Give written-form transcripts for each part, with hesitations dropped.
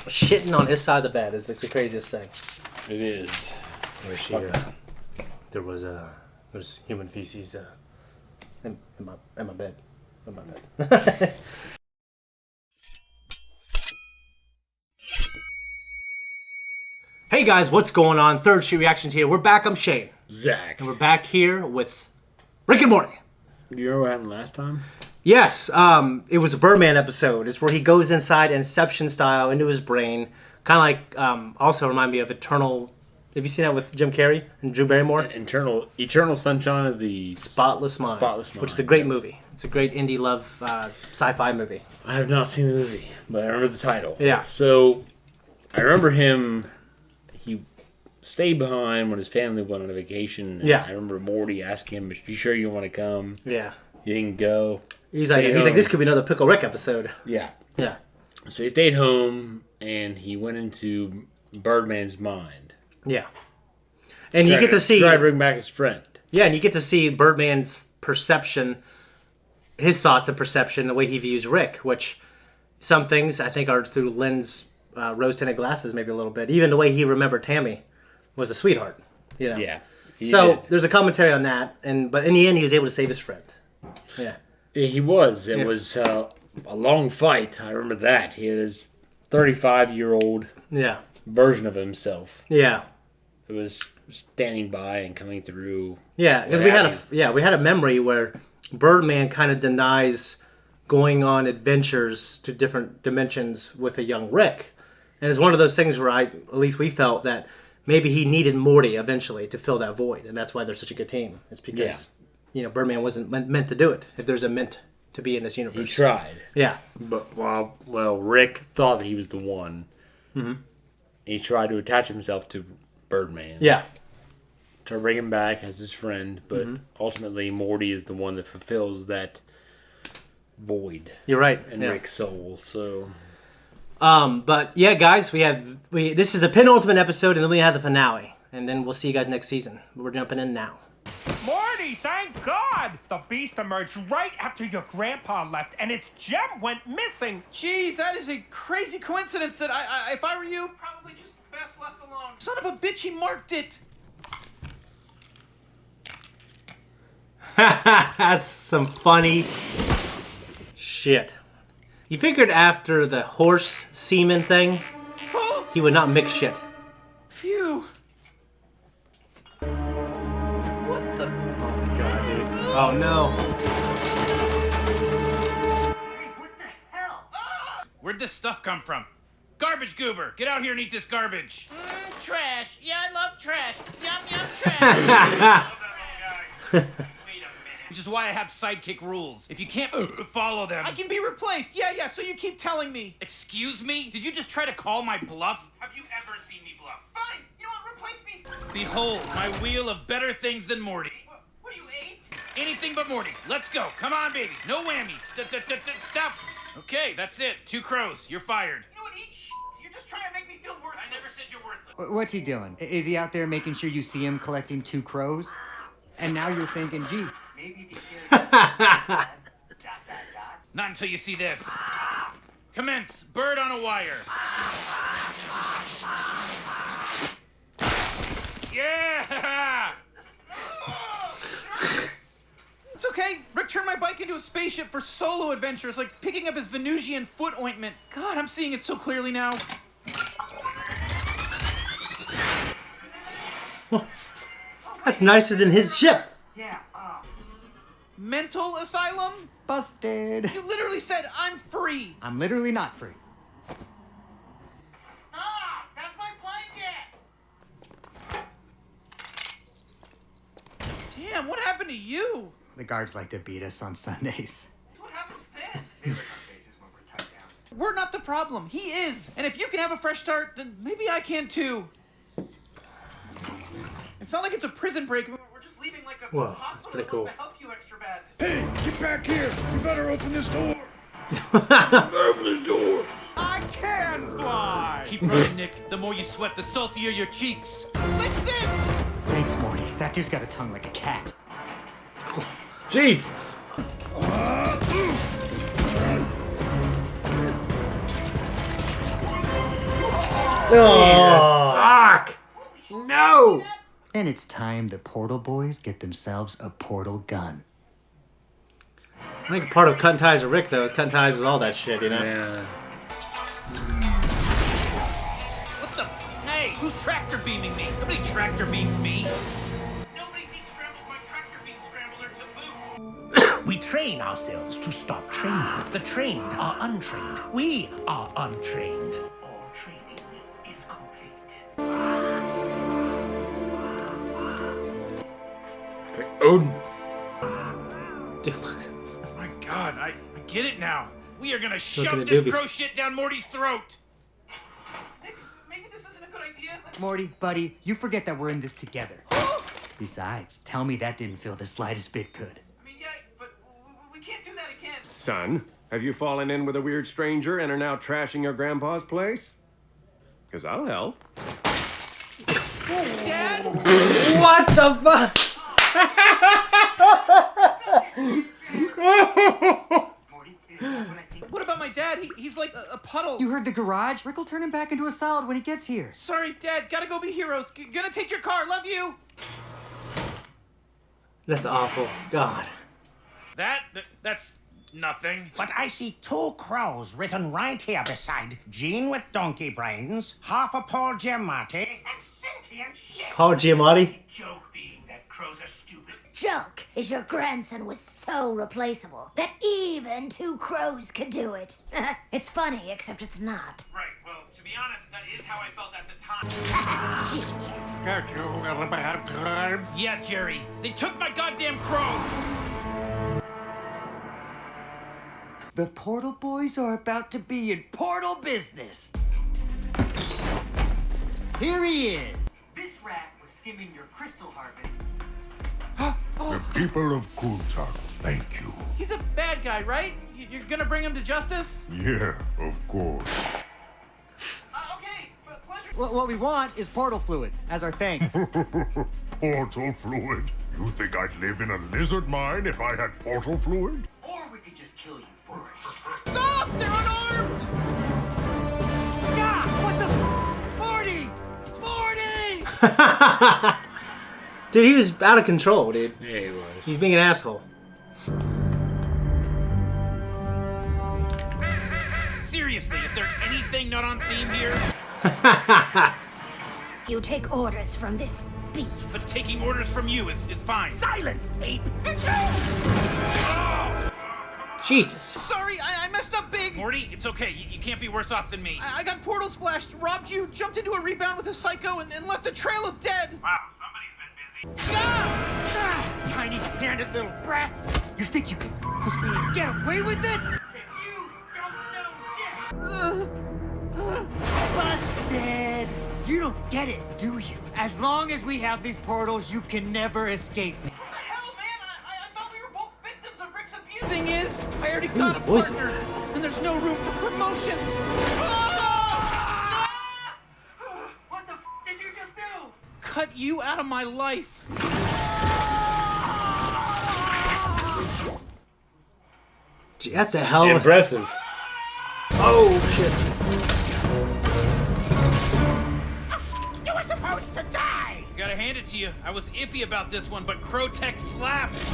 shitting on his side of the bed is the craziest thing. It is. Where she, there was human feces in my bed. In my bed. Hey guys, what's going on? Third Street Reactions here. We're back. I'm Shane. Zack. And we're back here with Rick and Morty. Do you remember what happened last time? Yes, it was a Birdman episode. It's where he goes inside Inception style into his brain. Kind of like, also remind me of Eternal. Have you seen that with Jim Carrey and Drew Barrymore? Eternal Sunshine of the Spotless Mind. Which is a great movie. It's a great indie love sci-fi movie. I have not seen the movie, but I remember the title. Yeah. So, I remember him. He stayed behind when his family went on a vacation. Yeah. I remember Morty asking him, "Are you sure you want to come?" Yeah. He didn't go. He's like, this could be another Pickle Rick episode. Yeah. Yeah. So he stayed home and he went into Birdman's mind. Yeah. And you get to see... Try to bring back his friend. Yeah, and you get to see Birdman's perception, his thoughts and perception, the way he views Rick, which some things I think are through Lynn's rose-tinted glasses maybe a little bit. Even the way he remembered Tammy was a sweetheart. You know? Yeah. So there's a commentary on that, but in the end he was able to save his friend. Yeah. He was. It was a long fight. I remember that. He had his 35-year-old version of himself. Yeah. It was standing by and coming through. Yeah, because we had a memory where Birdman kind of denies going on adventures to different dimensions with a young Rick. And it's one of those things where at least we felt that maybe he needed Morty eventually to fill that void, and that's why they're such a good team. It's because Birdman wasn't meant to do it. If there's a meant to be in this universe, he tried. Yeah, but Rick thought that he was the one. Mm-hmm. He tried to attach himself to Birdman. Yeah, to bring him back as his friend, but ultimately Morty is the one that fulfills that void. You're right. In Rick's soul. So. But yeah, guys, this is a penultimate episode, and then we have the finale, and then we'll see you guys next season. We're jumping in now. Morty, thank God! The beast emerged right after your grandpa left, and its gem went missing. Jeez, that is a crazy coincidence that if I were you, probably just best left alone. Son of a bitch, he marked it! That's some funny shit. You figured after the horse semen thing, he would not mix shit. Phew. What the? Oh my god, dude. Oh no. Hey, what the hell? Where'd this stuff come from? Garbage goober! Get out here and eat this garbage! Trash. Yeah, I love trash. Yum, yum, trash. Wait a minute. Which is why I have sidekick rules. If you can't follow them... I can be replaced. Yeah, so you keep telling me. Excuse me? Did you just try to call my bluff? Have you ever seen me bluff? Fine. You know what? Replace me. Behold, my wheel of better things than Morty. What are you, 8? Anything but Morty. Let's go. Come on, baby. No whammies. Stop. Okay, that's it. 2 crows. You're fired. You know what? Eat shit. You're just trying to make me feel worthless. I never said you're worthless. What's he doing? Is he out there making sure you see him collecting 2 crows? And now you're thinking, gee, maybe if he cares. ... Not until you see this. Commence. Bird on a wire. Yeah! It's okay. Rick turned my bike into a spaceship for solo adventures, like picking up his Venusian foot ointment. God, I'm seeing it so clearly now. That's nicer than his ship. Yeah, Mental asylum? busted. You literally said I'm free. I'm literally not free. Stop! That's my blanket! Damn, what happened to you? The guards like to beat us on Sundays. What happens then? They lick our faces when we're tied down. We're not the problem. He is. And if you can have a fresh start, then maybe I can too. It's not like it's a prison break. We're just leaving like a Whoa, that's hospital pretty that cool. wants to help you extra bad. Hey, get back here! You better open this door! Open this door. I can fly! Keep running, Nick. The more you sweat, the saltier your cheeks. Lick this! Thanks, Morty. That dude's got a tongue like a cat. Jesus. Fuck! No! Then it's time the Portal Boys get themselves a portal gun. I think part of cutting ties with Rick, though, is cutting ties with all that shit, you know? Yeah. What the? Hey, who's tractor beaming me? Nobody tractor beams me. Nobody de-scrambles my tractor beam scrambler to boot. We train ourselves to stop training. The trained are untrained. We are untrained. All training is complete. Odin. Oh my God, I get it now. We are gonna Looking shove at this Doobie. crow shit down Morty's throat. Maybe this isn't a good idea. Morty, buddy, you forget that we're in this together. Besides, tell me that didn't feel the slightest bit good. I mean, yeah, but we can't do that again. Son, have you fallen in with a weird stranger and are now trashing your grandpa's place? Because I'll help. Dad? What the fuck? What about my dad? He's like a puddle. You heard the garage? Rick will turn him back into a solid when he gets here. Sorry, Dad. Gotta go be heroes. Gonna take your car. Love you. That's awful. God. That's nothing. But I see 2 crows written right here beside Gene with donkey brains, half a Paul Giamatti, and sentient shit. Paul Giamatti? Joke being that crows are stupid. Joke is your grandson was so replaceable that even 2 crows could do it. It's funny, except it's not. Right, well, to be honest, that is how I felt at the time. Genius. Yeah, Jerry. They took my goddamn crow! The Portal Boys are about to be in portal business. Here he is. This rat was skimming your crystal harvest. The people of Kunta, thank you. He's a bad guy, right? You're gonna bring him to justice? Yeah, of course. Okay, pleasure. What we want is portal fluid as our thanks. Portal fluid? You think I'd live in a lizard mine if I had portal fluid? Or we could just kill you for it. Stop! They're unarmed! Yeah! What the? Morty! Dude, he was out of control, dude. Yeah, he was. He's being an asshole. Seriously, is there anything not on theme here? You take orders from this beast. But taking orders from you is fine. Silence, ape! Jesus. Sorry, I messed up big. Morty, it's okay. You can't be worse off than me. I got portal splashed, robbed you, jumped into a rebound with a psycho, and left a trail of dead. Wow, somebody's been busy. Tiny handed little brat! You think you can f with me and get away with it? You don't know yet! Busted! You don't get it, do you? As long as we have these portals, you can never escape me. What the hell, man? I thought we were both victims of Rick's abuse. Thing is, I already got a voice is partner, and there's no room for promotions. What the f did you just do? Cut you out of my life. Gee, that's a hell of a... Impressive. Oh, shit. You were supposed to die! Gotta hand it to you. I was iffy about this one, but Crowtech slaps.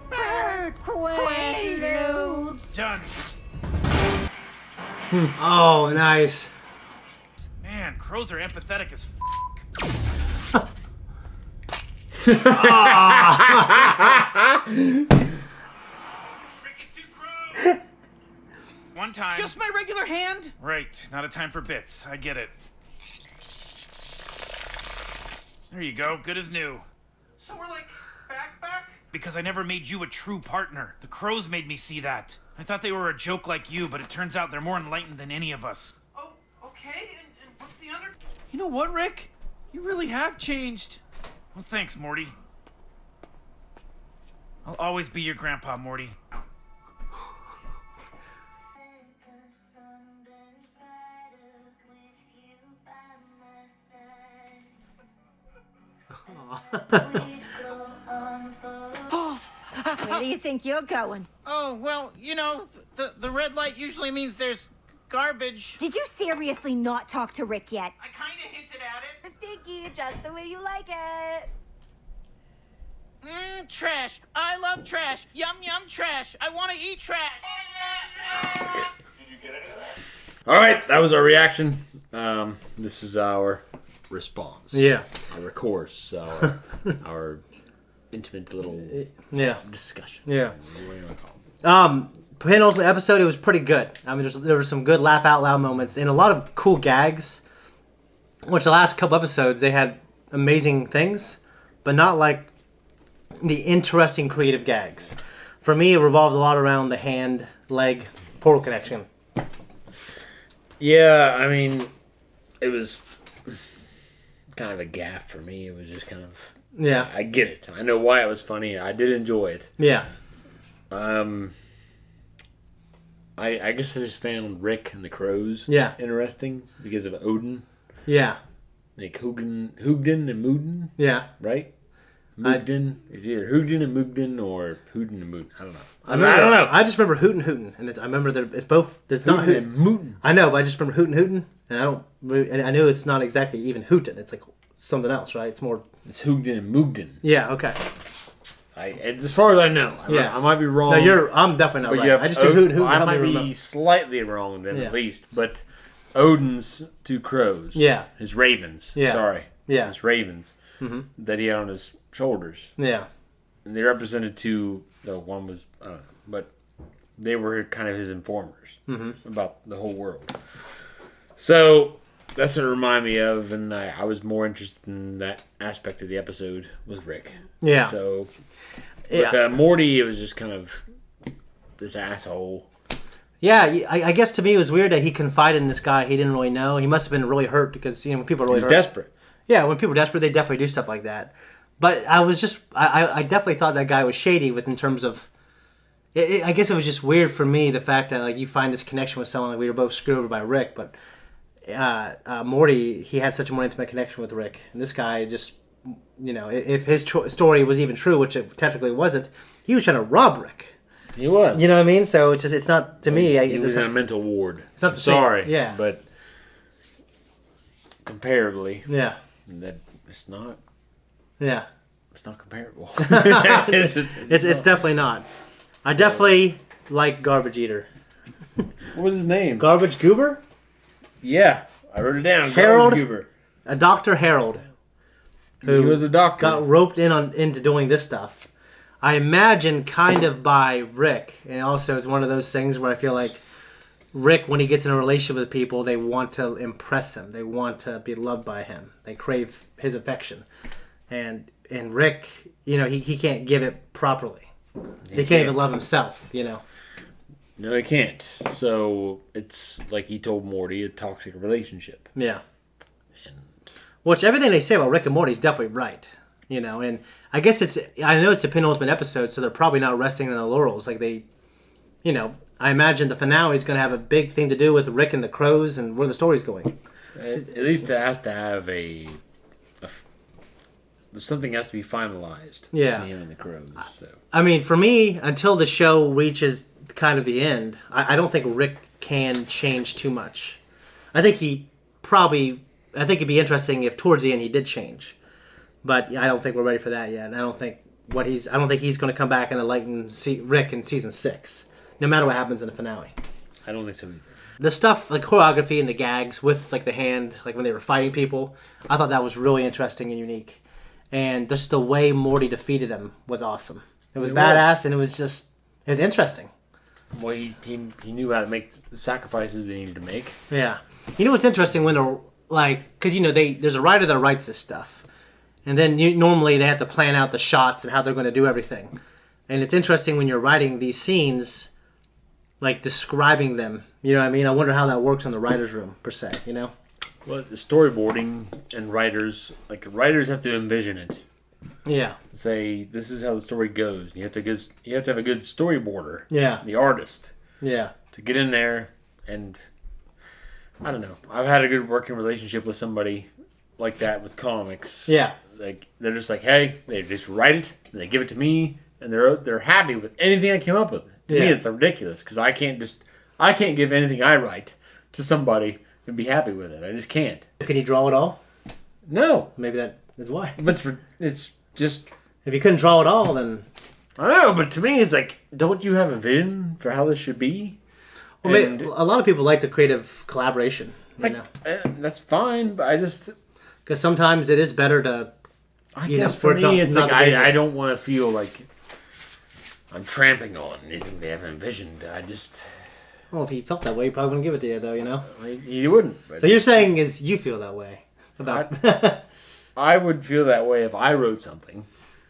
Bird Quaaludes. Done. Oh, nice. Man, crows are empathetic as Freaking 2 crows! One time. Just my regular hand? Right, not a time for bits. I get it. There you go, good as new. So we're like back? Because I never made you a true partner. The crows made me see that. I thought they were a joke like you, but it turns out they're more enlightened than any of us. Oh, okay. And what's the under? You know what, Rick? You really have changed. Well, thanks, Morty. I'll always be your grandpa, Morty. Where do you think you're going? Oh, well, you know, the red light usually means there's garbage. Did you seriously not talk to Rick yet? I kind of hinted at it. Stinky, just the way you like it. Trash. I love trash. Yum, yum, trash. I want to eat trash. All right, that was our reaction. This is our response. Yeah. Our course. Our intimate little discussion. Yeah. What do you want to call it? Penultimate episode, it was pretty good. I mean, there were some good laugh out loud moments and a lot of cool gags. Which the last couple episodes they had amazing things, but not like the interesting creative gags. For me, it revolved a lot around the hand, leg, portal connection. Yeah, I mean, it was kind of a gaffe for me. It was just kind of... Yeah. I get it. I know why it was funny. I did enjoy it. Yeah. I guess I just found Rick and the Crows interesting because of Odin. Yeah. Like Hugden and Mugden. Yeah. Right? Mugden. It's either Hugden and Mugden or Huden and Mugden. I don't know. I don't know. I just remember Hooten, and I remember that it's both. It's not Hooten and Mugden. I know, but I just remember Hooten, and I knew it's not exactly even Hooten. It's like something else, right? It's more. It's Hugden and Mugden. Yeah. Okay. As far as I know, I might be wrong. No, I'm definitely not right. I just do Hooten. I might be slightly wrong then, at least, but Odin's two crows. Yeah. His ravens. Yeah. Sorry. Yeah. His ravens that he had on his shoulders. Yeah. And they represented two. One was, I don't know, but they were kind of his informers about the whole world. So that's what it reminded me of, and I was more interested in that aspect of the episode with Rick. Yeah. So with Morty, it was just kind of this asshole. Yeah, I guess to me it was weird that he confided in this guy he didn't really know. He must have been really hurt because when people are really hurt, desperate. Yeah, when people are desperate, they definitely do stuff like that. But I definitely thought that guy was shady in terms of. I guess it was just weird for me the fact that you find this connection with someone we were both screwed over by Rick, but Morty he had such a more intimate connection with Rick, and this guy just if his story was even true, which it technically wasn't, he was trying to rob Rick. He was. You know what I mean? So it's not to me. He was in a mental ward. It's not the same. Sorry. Yeah. But comparably. Yeah. That it's not. Yeah. It's not comparable. It's definitely not. I definitely like Garbage Eater. What was his name? Garbage Goober? Yeah. I wrote it down. Harold Garbage Goober. A Dr. Harold. Who was a doctor. Got roped into doing this stuff. I imagine kind of by Rick. And also it's one of those things where I feel like Rick, when he gets in a relationship with people, they want to impress him. They want to be loved by him. They crave his affection. And Rick, he can't give it properly. He can't even love himself, No, he can't. So it's like he told Morty, a toxic relationship. Yeah. Which everything they say about Rick and Morty is definitely right. And I guess I know it's a penultimate episode, so they're probably not resting on their laurels. Like I imagine the finale is going to have a big thing to do with Rick and the Crows and where the story's going. At least it has to have something has to be finalized between him and the Crows. So. I mean, for me, until the show reaches kind of the end, I don't think Rick can change too much. I think it'd be interesting if towards the end he did change. But I don't think we're ready for that yet. And I don't think he's going to come back and enlighten Rick in season 6, no matter what happens in the finale. I don't think so either. The stuff, like choreography and the gags with the hand, when they were fighting people, I thought that was really interesting and unique. And just the way Morty defeated him was awesome. It was badass, and it was interesting. Well, he knew how to make the sacrifices they needed to make. Yeah. What's interesting when they're because there's a writer that writes this stuff, and then normally they have to plan out the shots and how they're going to do everything. And it's interesting when you're writing these scenes, describing them. You know what I mean? I wonder how that works in the writer's room, per se, Well, the storyboarding and writers have to envision it. Yeah. Say, this is how the story goes. You have to have a good storyboarder. Yeah. The artist. Yeah. To get in there and... I don't know. I've had a good working relationship with somebody like that with comics. Yeah. They're just hey, they just write it, and they give it to me, and they're happy with anything I came up with. To me, it's ridiculous because I can't give anything I write to somebody and be happy with it. I just can't. Can you draw it all? No. Maybe that is why. But it's just... If you couldn't draw it all, then... I don't know, but to me, it's like, don't you have a vision for how this should be? Well, a lot of people like the creative collaboration. That's fine, but I just... Because sometimes it is better to... I guess for me, it's like, I don't want to feel like I'm tramping on anything they haven't envisioned. I just... Well, if he felt that way, he probably wouldn't give it to you, though, you know? He wouldn't. So you're saying is you feel that way about... I would feel that way if I wrote something.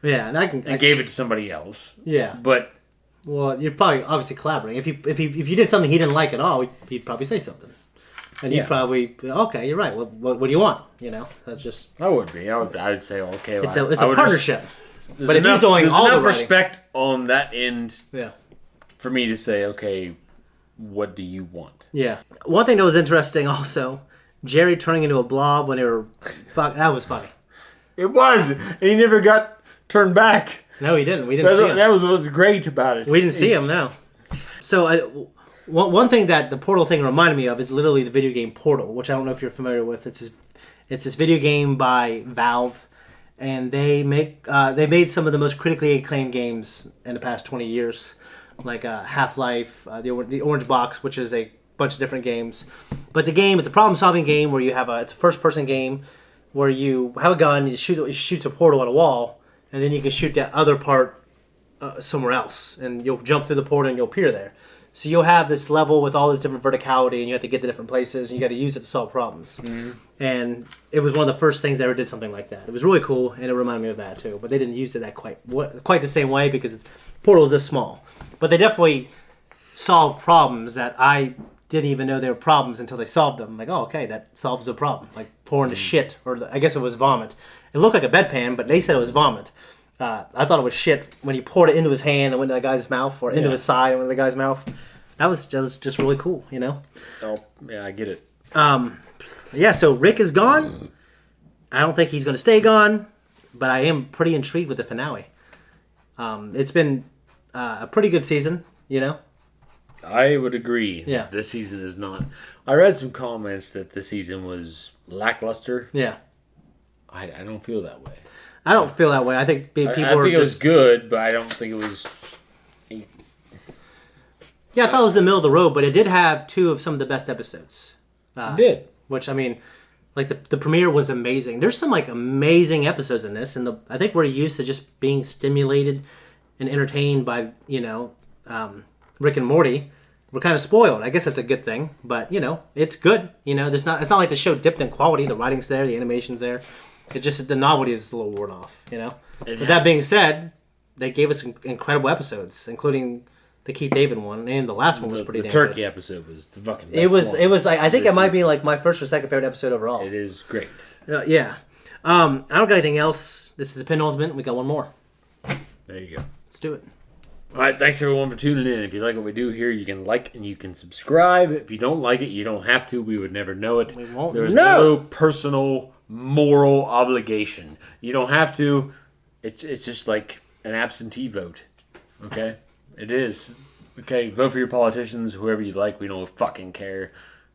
Yeah, and I gave it to somebody else. Yeah. But... Well, you're probably obviously collaborating. If you did something he didn't like at all, he'd probably say something. And you'd probably... Okay, you're right. What do you want? You know? That's just... I would be. I'd say, okay... It's a partnership. But if he's doing all the respect on that end... Yeah. For me to say, okay... What do you want? Yeah. One thing that was interesting also, Jerry turning into a blob when they were... that was funny. It was. And he never got turned back. No, he didn't. We didn't see him. That was what was great about it. We didn't see him, no. So one thing that the Portal thing reminded me of is literally the video game Portal, which I don't know if you're familiar with. It's this video game by Valve, and they made some of the most critically acclaimed games in the past 20 years. Like Half-Life, the Orange Box, which is a bunch of different games. But it's a problem-solving game where it's a first-person game where you have a gun, you shoot a portal at a wall, and then you can shoot that other part somewhere else, and you'll jump through the portal and you'll appear there. So you'll have this level with all this different verticality, and you have to get to different places, and you got to use it to solve problems. Mm-hmm. And it was one of the first things I ever did something like that. It was really cool, and it reminded me of that too. But they didn't use it quite the same way because Portal is this small. But they definitely solved problems that I didn't even know they were problems until they solved them. I'm like, oh, okay, that solves the problem. Like pouring the shit, or I guess it was vomit. It looked like a bedpan, but they said it was vomit. I thought it was shit when he poured it into his hand and went to that guy's mouth, or into his side and went to the guy's mouth. That was just really cool, you know? Oh, yeah, I get it. Yeah, so Rick is gone. I don't think he's going to stay gone, but I am pretty intrigued with the finale. It's been a pretty good season, you know? I would agree. Yeah. This season is not... I read some comments that this season was lackluster. Yeah. I don't feel that way. I don't feel that way. I think people I think it was good, but I don't think it was... Yeah, I thought it was the middle of the road, but it did have two of some of the best episodes. It did. Which, I mean, like the premiere was amazing. There's some like amazing episodes in this, and I think we're used to just being stimulated and entertained by, you know, Rick and Morty. We're kind of spoiled. I guess that's a good thing, but you know, it's good. You know, it's not like the show dipped in quality. The writing's there, the animation's there. It just the novelty is a little worn off. You know. But that being said, they gave us incredible episodes, including the Keith David one, and the last one was pretty damn good. The turkey episode was the fucking best It was. one. It was. I think it might be like my first or second favorite episode overall. It is great. Yeah. I don't got anything else. This is a penultimate. We got one more. There you go. Let's do it. All right, thanks everyone for tuning in. If you like what we do here, you can like and you can subscribe. If you don't like it, you don't have to. We would never know it. We won't. There's no personal moral obligation. You don't have to. It's just like an absentee vote. Okay? It is. Okay, vote for your politicians, whoever you like. We don't fucking care.